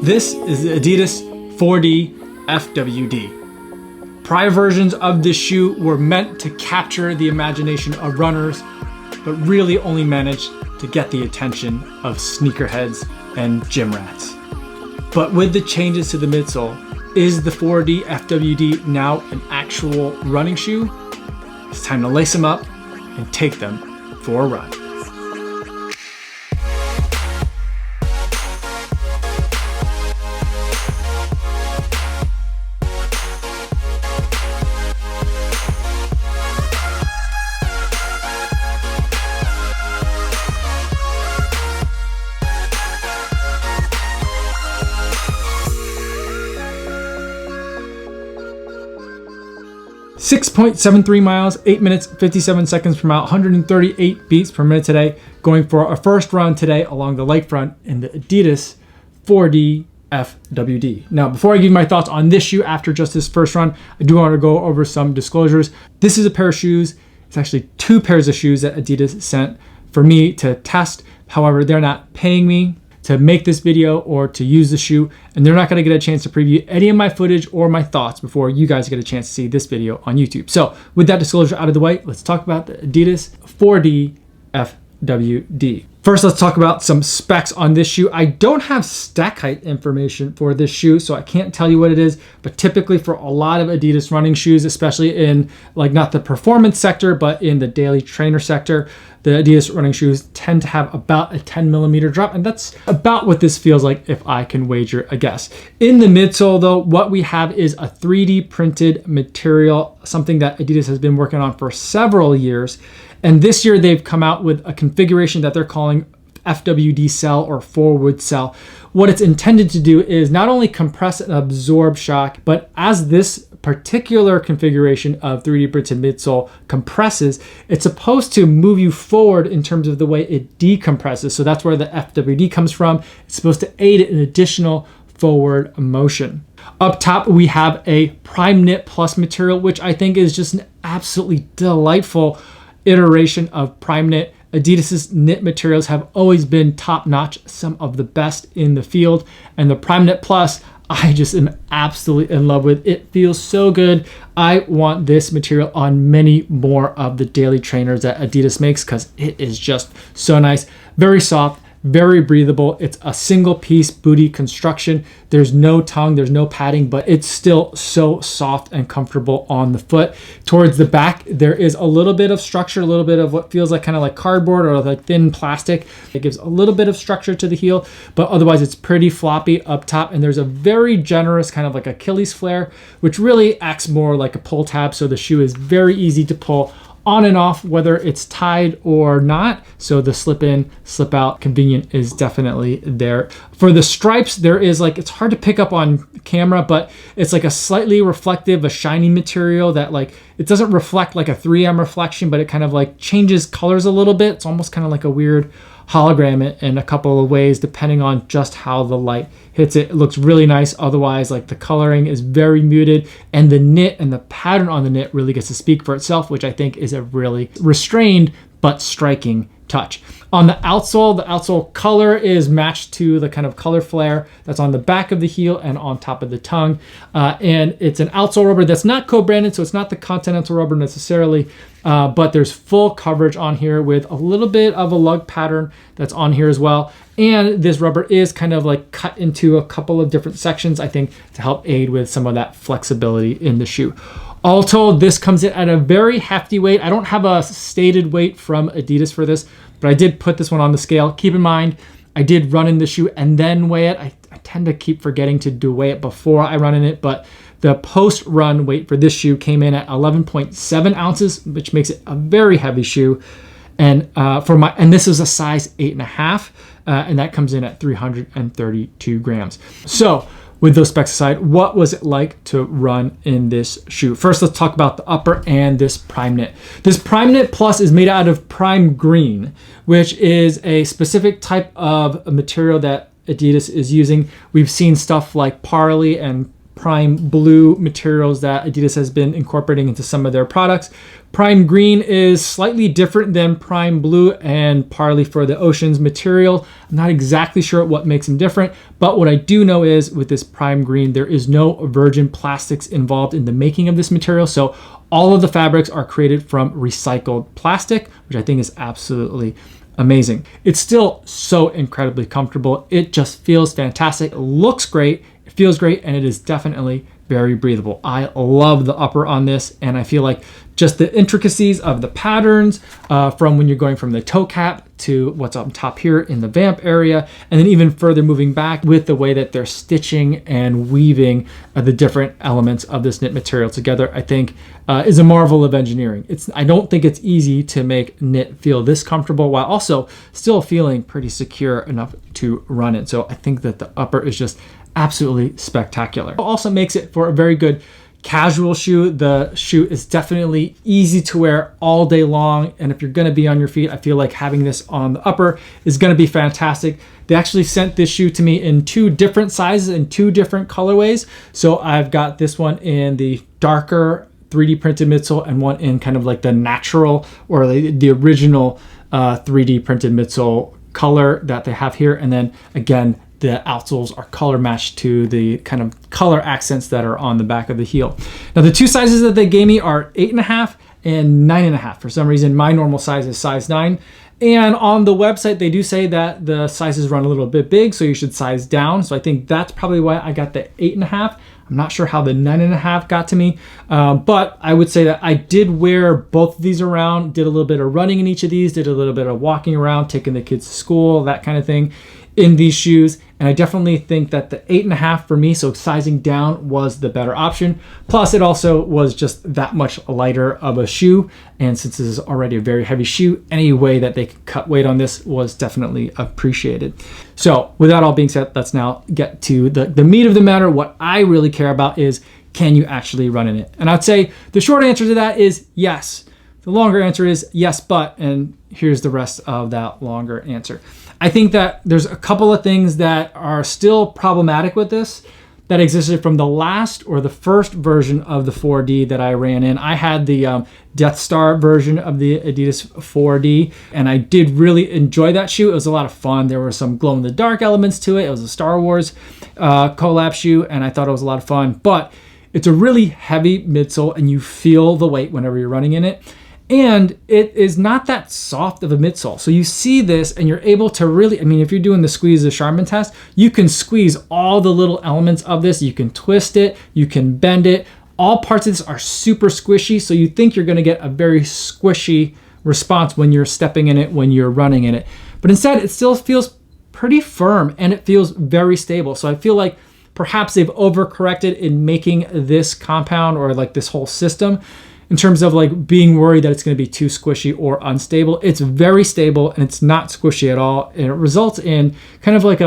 This is the Adidas 4D FWD. Prior versions of this shoe were meant to capture the imagination of runners, but really only managed to get the attention of sneakerheads and gym rats. But with the changes to the midsole, is the 4D FWD now an actual running shoe? It's time to lace them up and take them for a run. .73 miles, 8 minutes, 57 seconds per mile, 138 beats per minute today. Going for a first run today along the lakefront in the Adidas 4D FWD. Now, before I give you my thoughts on this shoe after just this first run, I do want to go over some disclosures. This is a pair of shoes. It's actually two pairs of shoes that Adidas sent for me to test. However, they're not paying me to make this video or to use the shoe, and they're not going to get a chance to preview any of my footage or my thoughts before you guys get a chance to see this video on YouTube. So with that disclosure out of the way, let's talk about the Adidas 4D FWD. First, let's talk about some specs on this shoe. I don't have stack height information for this shoe, so I can't tell you what it is, but typically for a lot of Adidas running shoes, especially in like not the performance sector, but in the daily trainer sector, the Adidas running shoes tend to have about a 10mm drop, and that's about what this feels like if I can wager a guess. In the midsole though, what we have is a 3D printed material, something that Adidas has been working on for several years. And this year they've come out with a configuration that they're calling FWD cell or forward cell. What it's intended to do is not only compress and absorb shock, but as this particular configuration of 3D printed midsole compresses, it's supposed to move you forward in terms of the way it decompresses. So that's where the FWD comes from. It's supposed to aid in additional forward motion. Up top, we have a Primeknit Plus material, which I think is just an absolutely delightful iteration of Primeknit. Adidas's knit materials have always been top-notch, some of the best in the field, and the Primeknit Plus I just am absolutely in love with. It feels so good. I want this material on many more of the daily trainers that Adidas makes because it is just so nice. Very soft, very breathable. It's a single piece booty construction. There's no tongue, there's no padding, but it's still so soft and comfortable on the foot. Towards the back, there is a little bit of structure, a little bit of what feels like kind of like cardboard or like thin plastic. It gives a little bit of structure to the heel, but otherwise it's pretty floppy up top. And there's a very generous kind of like Achilles flare, which really acts more like a pull tab. So the shoe is very easy to pull on and off, whether it's tied or not. So the slip in, slip out convenient is definitely there. For the stripes, there is like, it's hard to pick up on camera, but it's like a slightly reflective, a shiny material that like, it doesn't reflect like a 3M reflection, but it kind of like changes colors a little bit. It's almost kind of like a weird hologram in a couple of ways, depending on just how the light hits it. It looks really nice. Otherwise, like the coloring is very muted, and the knit and the pattern on the knit really gets to speak for itself, which I think is a really restrained but striking touch. On the outsole color is matched to the kind of color flare that's on the back of the heel and on top of the tongue. And it's an outsole rubber that's not co-branded, so it's not the Continental rubber necessarily, but there's full coverage on here with a little bit of a lug pattern that's on here as well. And this rubber is kind of like cut into a couple of different sections, I think, to help aid with some of that flexibility in the shoe. All told, this comes in at a very hefty weight. I don't have a stated weight from Adidas for this, but I did put this one on the scale. Keep in mind, I did run in the shoe and then weigh it. I tend to keep forgetting to weigh it before I run in it, but the post-run weight for this shoe came in at 11.7 ounces, which makes it a very heavy shoe. And this is a size 8.5, and that comes in at 332 grams. So with those specs aside, what was it like to run in this shoe? First, let's talk about the upper and this Primeknit. This Primeknit Plus is made out of prime green, which is a specific type of material that Adidas is using. We've seen stuff like Parley and prime blue materials that Adidas has been incorporating into some of their products. Prime green is slightly different than prime blue and partly for the oceans material. I'm not exactly sure what makes them different, but what I do know is with this prime green, there is no virgin plastics involved in the making of this material. So all of the fabrics are created from recycled plastic, which I think is absolutely amazing. It's still so incredibly comfortable. It just feels fantastic. It looks great, it feels great, and it is definitely very breathable. I love the upper on this, and I feel like just the intricacies of the patterns from when you're going from the toe cap to what's up top here in the vamp area, and then even further moving back with the way that they're stitching and weaving the different elements of this knit material together, I think is a marvel of engineering. I don't think it's easy to make knit feel this comfortable while also still feeling pretty secure enough to run it. So I think that the upper is just absolutely spectacular. It also makes it for a very good casual shoe. The shoe is definitely easy to wear all day long, and if you're going to be on your feet, I feel like having this on the upper is going to be fantastic. They actually sent this shoe to me in 2 different sizes and 2 different colorways. So I've got this one in the darker 3D printed midsole and one in kind of like the natural or the original 3D printed midsole color that they have here. And then again, the outsoles are color matched to the kind of color accents that are on the back of the heel. Now the 2 sizes that they gave me are 8.5 and 9.5. For some reason, my normal size is size 9. And on the website, they do say that the sizes run a little bit big, so you should size down. So I think that's probably why I got the 8.5. I'm not sure how the 9.5 got to me, but I would say that I did wear both of these around, did a little bit of running in each of these, did a little bit of walking around, taking the kids to school, that kind of thing in these shoes. And I definitely think that the 8.5 for me, so sizing down, was the better option. Plus it also was just that much lighter of a shoe. And since this is already a very heavy shoe, any way that they could cut weight on this was definitely appreciated. So with that all being said, let's now get to the meat of the matter. What I really care about is, can you actually run in it? And I'd say the short answer to that is yes. The longer answer is yes, but, and here's the rest of that longer answer. I think that there's a couple of things that are still problematic with this that existed from the last or the first version of the 4D that I ran in. I had the Death Star version of the Adidas 4D, and I did really enjoy that shoe. It was a lot of fun. There were some glow-in-the-dark elements to it. It was a Star Wars collab shoe, and I thought it was a lot of fun. But it's a really heavy midsole, and you feel the weight whenever you're running in it. And it is not that soft of a midsole. So you see this and you're able to really, I mean, if you're doing the squeeze the Charmin test, you can squeeze all the little elements of this. You can twist it, you can bend it. All parts of this are super squishy. So you think you're gonna get a very squishy response when you're stepping in it, when you're running in it. But instead it still feels pretty firm and it feels very stable. So I feel like perhaps they've overcorrected in making this compound or like this whole system in terms of like being worried that it's going to be too squishy or unstable. It's very stable and it's not squishy at all. And it results in kind of like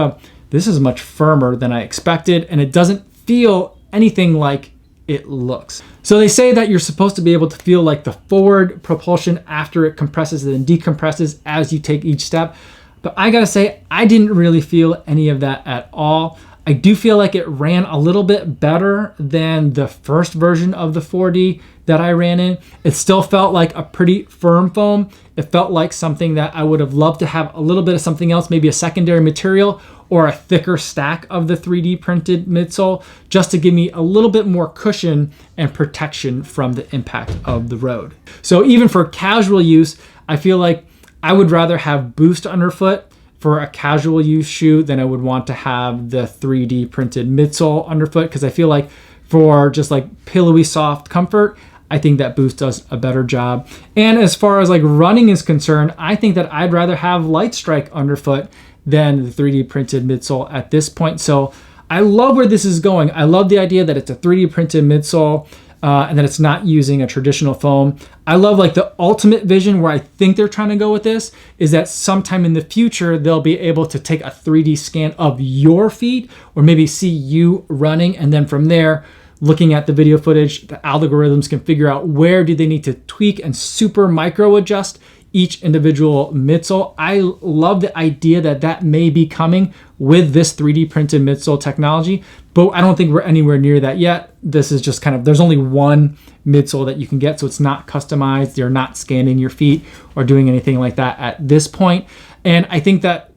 this is much firmer than I expected, and it doesn't feel anything like it looks. So they say that you're supposed to be able to feel like the forward propulsion after it compresses and then decompresses as you take each step. But I gotta say, I didn't really feel any of that at all. I do feel like it ran a little bit better than the first version of the 4D that I ran in. It still felt like a pretty firm foam. It felt like something that I would have loved to have a little bit of something else, maybe a secondary material or a thicker stack of the 3D printed midsole, just to give me a little bit more cushion and protection from the impact of the road. So even for casual use, I feel like I would rather have boost underfoot for a casual use shoe than I would want to have the 3D printed midsole underfoot, because I feel like for just like pillowy soft comfort, I think that Boost does a better job. And as far as like running is concerned, I think that I'd rather have Light Strike underfoot than the 3D printed midsole at this point. So I love where this is going. I love the idea that it's a 3D printed midsole and that it's not using a traditional foam. I love like the ultimate vision where I think they're trying to go with this is that sometime in the future, they'll be able to take a 3D scan of your feet or maybe see you running. And then from there, looking at the video footage, the algorithms can figure out where do they need to tweak and super micro adjust each individual midsole. I love the idea that that may be coming with this 3D printed midsole technology, but I don't think we're anywhere near that yet. This is just kind of, there's only one midsole that you can get, so it's not customized. You're not scanning your feet or doing anything like that at this point. And I think that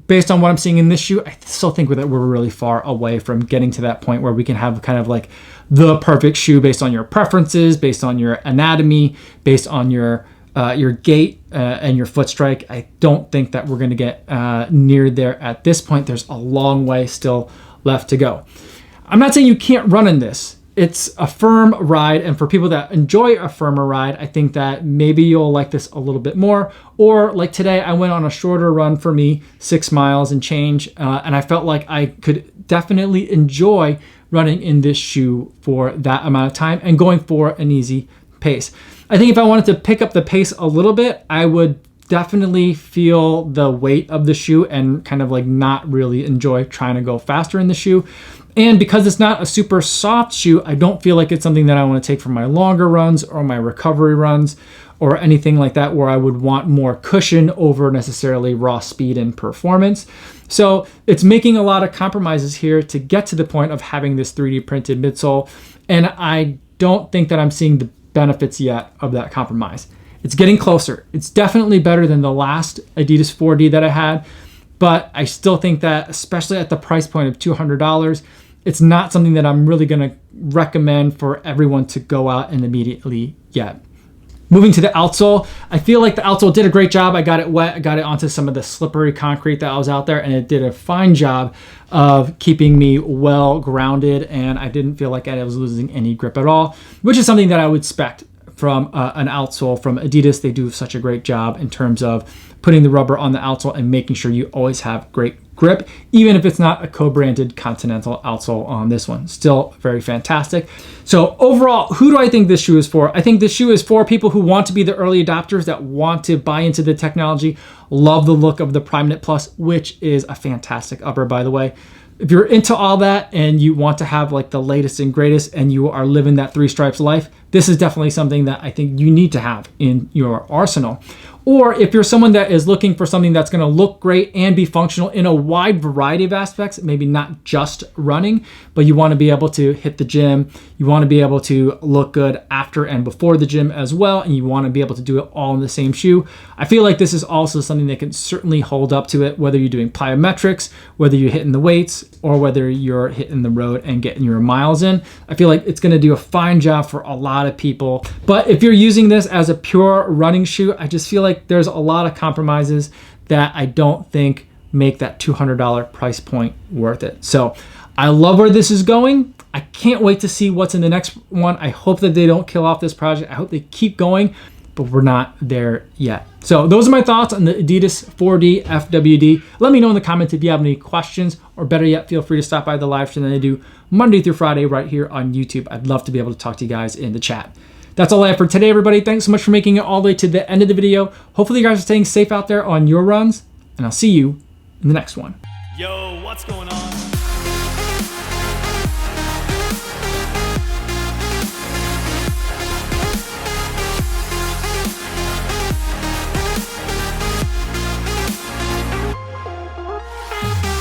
based on what I'm seeing in this shoe, I still think that we're really far away from getting to that point where we can have kind of like the perfect shoe based on your preferences, based on your anatomy, based on your gait and your foot strike. I don't think that we're going to get near there at this point. There's a long way still left to go. I'm not saying you can't run in this. It's a firm ride, and for people that enjoy a firmer ride, I think that maybe you'll like this a little bit more. Or like today, I went on a shorter run for me, 6 miles and change, and I felt like I could definitely enjoy running in this shoe for that amount of time and going for an easy pace. I think if I wanted to pick up the pace a little bit, I would definitely feel the weight of the shoe and kind of like not really enjoy trying to go faster in the shoe. And because it's not a super soft shoe, I don't feel like it's something that I want to take for my longer runs or my recovery runs or anything like that, where I would want more cushion over necessarily raw speed and performance. So it's making a lot of compromises here to get to the point of having this 3D printed midsole. And I don't think that I'm seeing the benefits yet of that compromise. It's getting closer. It's definitely better than the last Adidas 4D that I had, but I still think that, especially at the price point of $200, it's not something that I'm really gonna recommend for everyone to go out and immediately get. Moving to the outsole, I feel like the outsole did a great job. I got it wet, I got it onto some of the slippery concrete that was out there, and it did a fine job of keeping me well grounded, and I didn't feel like I was losing any grip at all, which is something that I would expect from an outsole from Adidas. They do such a great job in terms of putting the rubber on the outsole and making sure you always have great grip, even if it's not a co-branded Continental outsole on this one. Still very fantastic. So overall, who do I think this shoe is for? I think this shoe is for people who want to be the early adopters, that want to buy into the technology, love the look of the Primeknit Plus, which is a fantastic upper, by the way. If you're into all that and you want to have like the latest and greatest and you are living that 3 stripes life, this is definitely something that I think you need to have in your arsenal. Or if you're someone that is looking for something that's going to look great and be functional in a wide variety of aspects, maybe not just running, but you want to be able to hit the gym, you want to be able to look good after and before the gym as well, and you want to be able to do it all in the same shoe, I feel like this is also something that can certainly hold up to it, whether you're doing plyometrics, whether you're hitting the weights, or whether you're hitting the road and getting your miles in. I feel like it's going to do a fine job for a lot of people. But if you're using this as a pure running shoe, I just feel like there's a lot of compromises that I don't think make that $200 price point worth it. So I love where this is going. I can't wait to see what's in the next one. I hope that they don't kill off this project. I hope they keep going, but we're not there yet. So those are my thoughts on the Adidas 4D FWD. Let me know in the comments if you have any questions, or better yet, feel free to stop by the live stream that I do Monday through Friday right here on YouTube. I'd love to be able to talk to you guys in the chat. That's all I have for today, everybody. Thanks so much for making it all the way to the end of the video. Hopefully you guys are staying safe out there on your runs, and I'll see you in the next one. Yo, what's going on?